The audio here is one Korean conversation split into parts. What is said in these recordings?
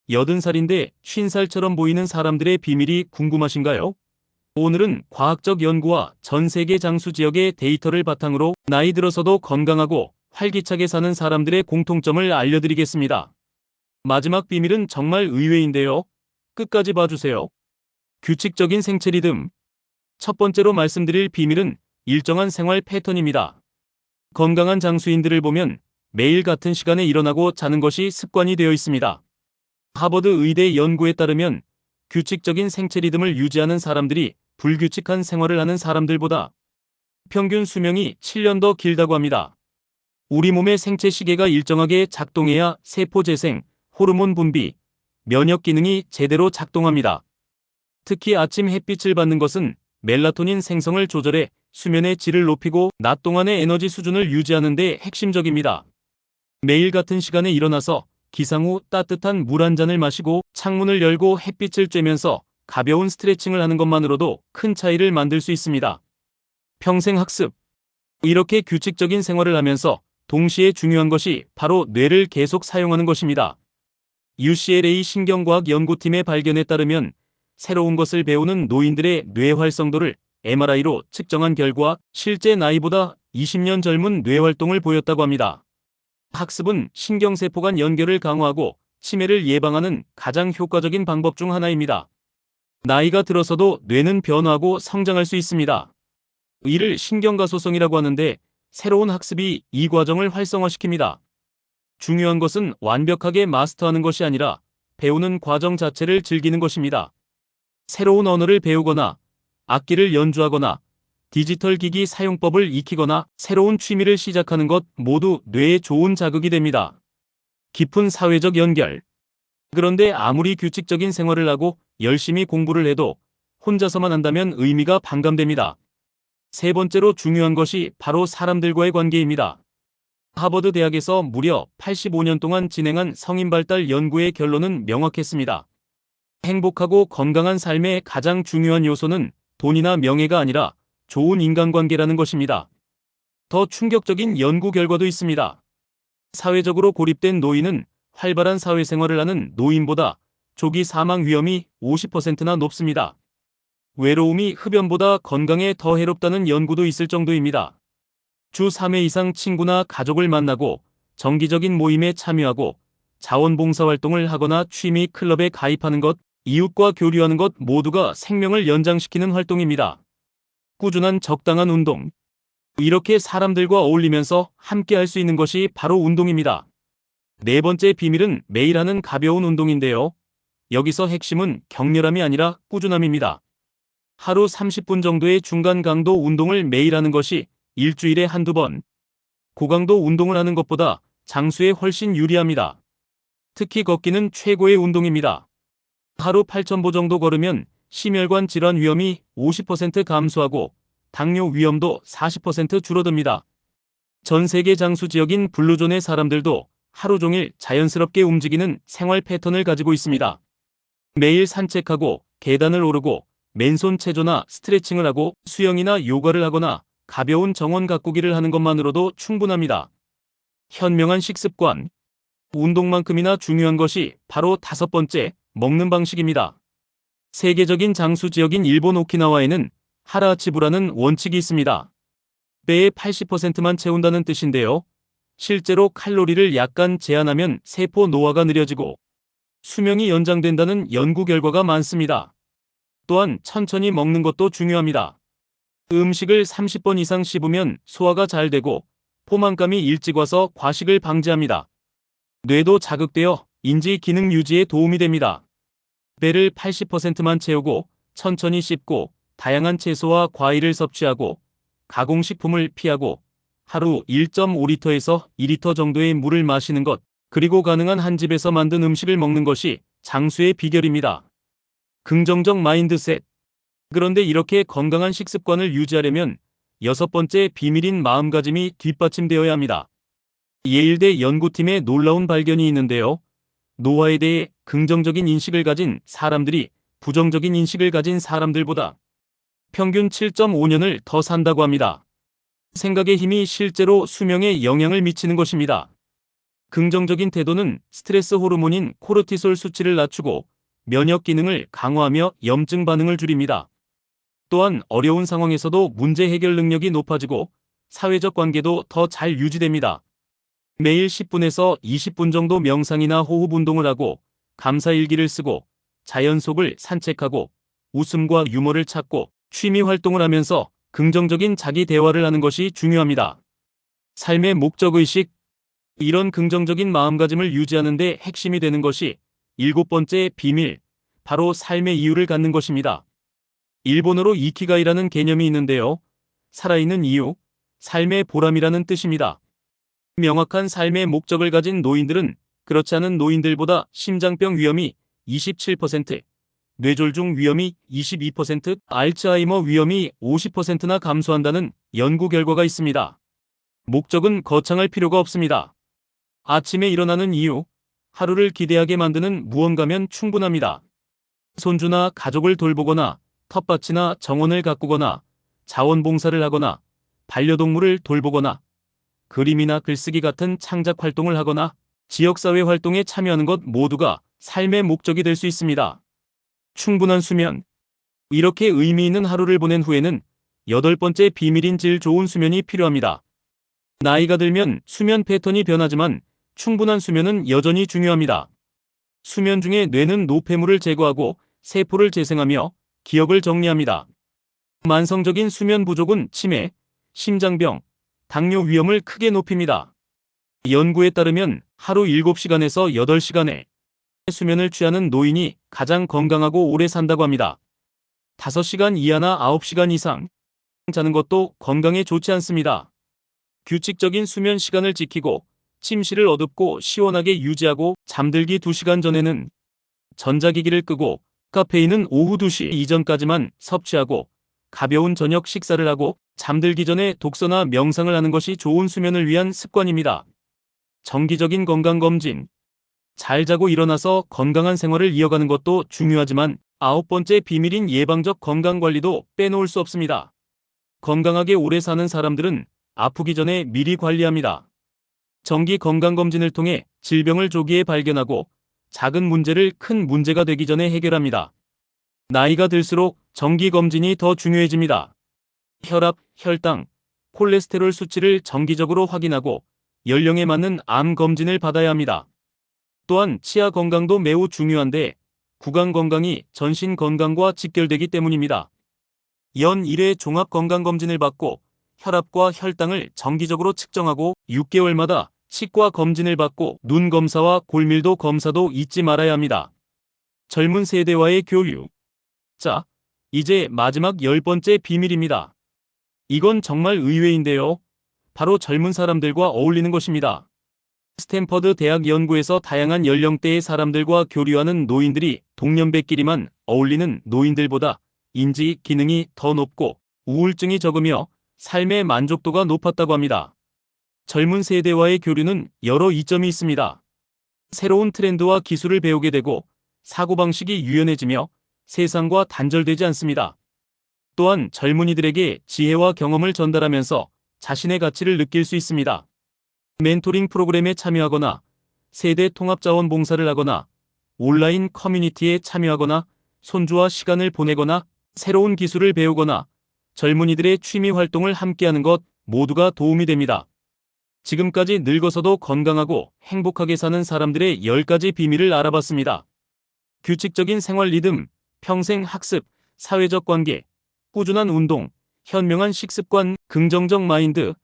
80살인데 50살처럼 보이는 사람들의 비밀이 궁금하신가요? 오늘은 과학적 연구와 전 세계 장수 지역의 데이터를 바탕으로 나이 들어서도 건강하고 활기차게 사는 사람들의 공통점을 알려드리겠습니다. 마지막 비밀은 정말 의외인데요. 끝까지 봐주세요. 규칙적인 생체 리듬. 첫 번째로 말씀드릴 비밀은 일정한 생활 패턴입니다. 건강한 장수인들을 보면 매일 같은 시간에 일어나고 자는 것이 습관이 되어 있습니다. 하버드 의대 연구에 따르면 규칙적인 생체 리듬을 유지하는 사람들이 불규칙한 생활을 하는 사람들보다 평균 수명이 7년 더 길다고 합니다. 우리 몸의 생체 시계가 일정하게 작동해야 세포 재생, 호르몬 분비, 면역 기능이 제대로 작동합니다. 특히 아침 햇빛을 받는 것은 멜라토닌 생성을 조절해 수면의 질을 높이고 낮 동안의 에너지 수준을 유지하는 데 핵심적입니다. 매일 같은 시간에 일어나서 기상 후 따뜻한 물 한 잔을 마시고 창문을 열고 햇빛을 쬐면서 가벼운 스트레칭을 하는 것만으로도 큰 차이를 만들 수 있습니다. 평생 학습. 이렇게 규칙적인 생활을 하면서 동시에 중요한 것이 바로 뇌를 계속 사용하는 것입니다. UCLA 신경과학 연구팀의 발견에 따르면 새로운 것을 배우는 노인들의 뇌 활성도를 MRI로 측정한 결과 실제 나이보다 20년 젊은 뇌 활동을 보였다고 합니다. 학습은 신경세포 간 연결을 강화하고 치매를 예방하는 가장 효과적인 방법 중 하나입니다. 나이가 들어서도 뇌는 변화하고 성장할 수 있습니다. 이를 신경가소성이라고 하는데 새로운 학습이 이 과정을 활성화시킵니다. 중요한 것은 완벽하게 마스터하는 것이 아니라 배우는 과정 자체를 즐기는 것입니다. 새로운 언어를 배우거나 악기를 연주하거나 디지털 기기 사용법을 익히거나 새로운 취미를 시작하는 것 모두 뇌에 좋은 자극이 됩니다. 깊은 사회적 연결. 그런데 아무리 규칙적인 생활을 하고 열심히 공부를 해도 혼자서만 한다면 의미가 반감됩니다. 세 번째로 중요한 것이 바로 사람들과의 관계입니다. 하버드 대학에서 무려 85년 동안 진행한 성인 발달 연구의 결론은 명확했습니다. 행복하고 건강한 삶의 가장 중요한 요소는 돈이나 명예가 아니라 좋은 인간관계라는 것입니다. 더 충격적인 연구 결과도 있습니다. 사회적으로 고립된 노인은 활발한 사회생활을 하는 노인보다 조기 사망 위험이 50%나 높습니다. 외로움이 흡연보다 건강에 더 해롭다는 연구도 있을 정도입니다. 주 3회 이상 친구나 가족을 만나고 정기적인 모임에 참여하고 자원봉사활동을 하거나 취미 클럽에 가입하는 것, 이웃과 교류하는 것 모두가 생명을 연장시키는 활동입니다. 꾸준한 적당한 운동. 이렇게 사람들과 어울리면서 함께 할 수 있는 것이 바로 운동입니다. 네 번째 비밀은 매일 하는 가벼운 운동인데요. 여기서 핵심은 격렬함이 아니라 꾸준함입니다. 하루 30분 정도의 중간 강도 운동을 매일 하는 것이 일주일에 한두 번. 고강도 운동을 하는 것보다 장수에 훨씬 유리합니다. 특히 걷기는 최고의 운동입니다. 하루 8,000보 정도 걸으면 심혈관 질환 위험이 50% 감소하고 당뇨 위험도 40% 줄어듭니다. 전 세계 장수 지역인 블루존의 사람들도 하루 종일 자연스럽게 움직이는 생활 패턴을 가지고 있습니다. 매일 산책하고 계단을 오르고 맨손 체조나 스트레칭을 하고 수영이나 요가를 하거나 가벼운 정원 가꾸기를 하는 것만으로도 충분합니다. 현명한 식습관. 운동만큼이나 중요한 것이 바로 다섯 번째, 먹는 방식입니다. 세계적인 장수 지역인 일본 오키나와에는 하라하치부라는 원칙이 있습니다. 배의 80%만 채운다는 뜻인데요. 실제로 칼로리를 약간 제한하면 세포 노화가 느려지고 수명이 연장된다는 연구 결과가 많습니다. 또한 천천히 먹는 것도 중요합니다. 음식을 30번 이상 씹으면 소화가 잘 되고 포만감이 일찍 와서 과식을 방지합니다. 뇌도 자극되어 인지 기능 유지에 도움이 됩니다. 배를 80%만 채우고 천천히 씹고 다양한 채소와 과일을 섭취하고 가공식품을 피하고 하루 1.5리터에서 2리터 정도의 물을 마시는 것, 그리고 가능한 한 집에서 만든 음식을 먹는 것이 장수의 비결입니다. 긍정적 마인드셋. 그런데 이렇게 건강한 식습관을 유지하려면 여섯 번째 비밀인 마음가짐이 뒷받침되어야 합니다. 예일대 연구팀의 놀라운 발견이 있는데요. 노화에 대해 긍정적인 인식을 가진 사람들이 부정적인 인식을 가진 사람들보다 평균 7.5년을 더 산다고 합니다. 생각의 힘이 실제로 수명에 영향을 미치는 것입니다. 긍정적인 태도는 스트레스 호르몬인 코르티솔 수치를 낮추고 면역 기능을 강화하며 염증 반응을 줄입니다. 또한 어려운 상황에서도 문제 해결 능력이 높아지고 사회적 관계도 더 잘 유지됩니다. 매일 10분에서 20분 정도 명상이나 호흡 운동을 하고 감사 일기를 쓰고 자연 속을 산책하고 웃음과 유머를 찾고 취미 활동을 하면서 긍정적인 자기 대화를 하는 것이 중요합니다. 삶의 목적의식. 이런 긍정적인 마음가짐을 유지하는 데 핵심이 되는 것이 7번째 비밀, 바로 삶의 이유를 갖는 것입니다. 일본어로 이키가이라는 개념이 있는데요. 살아있는 이유, 삶의 보람이라는 뜻입니다. 명확한 삶의 목적을 가진 노인들은 그렇지 않은 노인들보다 심장병 위험이 27%, 뇌졸중 위험이 22%, 알츠하이머 위험이 50%나 감소한다는 연구 결과가 있습니다. 목적은 거창할 필요가 없습니다. 아침에 일어나는 이유, 하루를 기대하게 만드는 무언가면 충분합니다. 손주나 가족을 돌보거나 텃밭이나 정원을 가꾸거나 자원봉사를 하거나 반려동물을 돌보거나 그림이나 글쓰기 같은 창작 활동을 하거나 지역사회 활동에 참여하는 것 모두가 삶의 목적이 될 수 있습니다. 충분한 수면. 이렇게 의미 있는 하루를 보낸 후에는 8번째 비밀인 질 좋은 수면이 필요합니다. 나이가 들면 수면 패턴이 변하지만 충분한 수면은 여전히 중요합니다. 수면 중에 뇌는 노폐물을 제거하고 세포를 재생하며 기억을 정리합니다. 만성적인 수면 부족은 치매, 심장병, 당뇨 위험을 크게 높입니다. 연구에 따르면 하루 7시간에서 8시간의 수면을 취하는 노인이 가장 건강하고 오래 산다고 합니다. 5시간 이하나 9시간 이상 자는 것도 건강에 좋지 않습니다. 규칙적인 수면 시간을 지키고 침실을 어둡고 시원하게 유지하고 잠들기 2시간 전에는 전자기기를 끄고 카페인은 오후 2시 이전까지만 섭취하고 가벼운 저녁 식사를 하고 잠들기 전에 독서나 명상을 하는 것이 좋은 수면을 위한 습관입니다. 정기적인 건강검진. 잘 자고 일어나서 건강한 생활을 이어가는 것도 중요하지만 9번째 비밀인 예방적 건강관리도 빼놓을 수 없습니다. 건강하게 오래 사는 사람들은 아프기 전에 미리 관리합니다. 정기 건강검진을 통해 질병을 조기에 발견하고 작은 문제를 큰 문제가 되기 전에 해결합니다. 나이가 들수록 정기검진이 더 중요해집니다. 혈압, 혈당, 콜레스테롤 수치를 정기적으로 확인하고 연령에 맞는 암 검진을 받아야 합니다. 또한 치아 건강도 매우 중요한데 구강 건강이 전신 건강과 직결되기 때문입니다. 연 1회 종합 건강검진을 받고 혈압과 혈당을 정기적으로 측정하고 6개월마다 치과 검진을 받고 눈 검사와 골밀도 검사도 잊지 말아야 합니다. 젊은 세대와의 교류. 자, 이제 마지막 10번째 비밀입니다. 이건 정말 의외인데요. 바로 젊은 사람들과 어울리는 것입니다. 스탠퍼드 대학 연구에서 다양한 연령대의 사람들과 교류하는 노인들이 동년배끼리만 어울리는 노인들보다 인지 기능이 더 높고 우울증이 적으며 삶의 만족도가 높았다고 합니다. 젊은 세대와의 교류는 여러 이점이 있습니다. 새로운 트렌드와 기술을 배우게 되고 사고방식이 유연해지며 세상과 단절되지 않습니다. 또한 젊은이들에게 지혜와 경험을 전달하면서 자신의 가치를 느낄 수 있습니다. 멘토링 프로그램에 참여하거나 세대 통합 자원 봉사를 하거나 온라인 커뮤니티에 참여하거나 손주와 시간을 보내거나 새로운 기술을 배우거나 젊은이들의 취미 활동을 함께하는 것 모두가 도움이 됩니다. 지금까지 늙어서도 건강하고 행복하게 사는 사람들의 10가지 비밀을 알아봤습니다. 규칙적인 생활 리듬, 평생 학습, 사회적 관계, 꾸준한 운동, 현명한 식습관, 긍정적 마인드,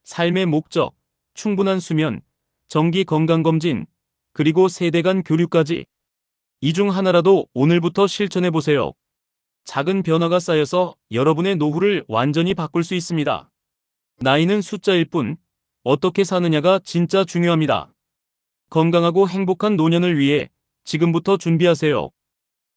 삶의 목적, 충분한 수면, 정기 건강검진, 그리고 세대 간 교류까지. 이 중 하나라도 오늘부터 실천해보세요. 작은 변화가 쌓여서 여러분의 노후를 완전히 바꿀 수 있습니다. 나이는 숫자일 뿐, 어떻게 사느냐가 진짜 중요합니다. 건강하고 행복한 노년을 위해 지금부터 준비하세요.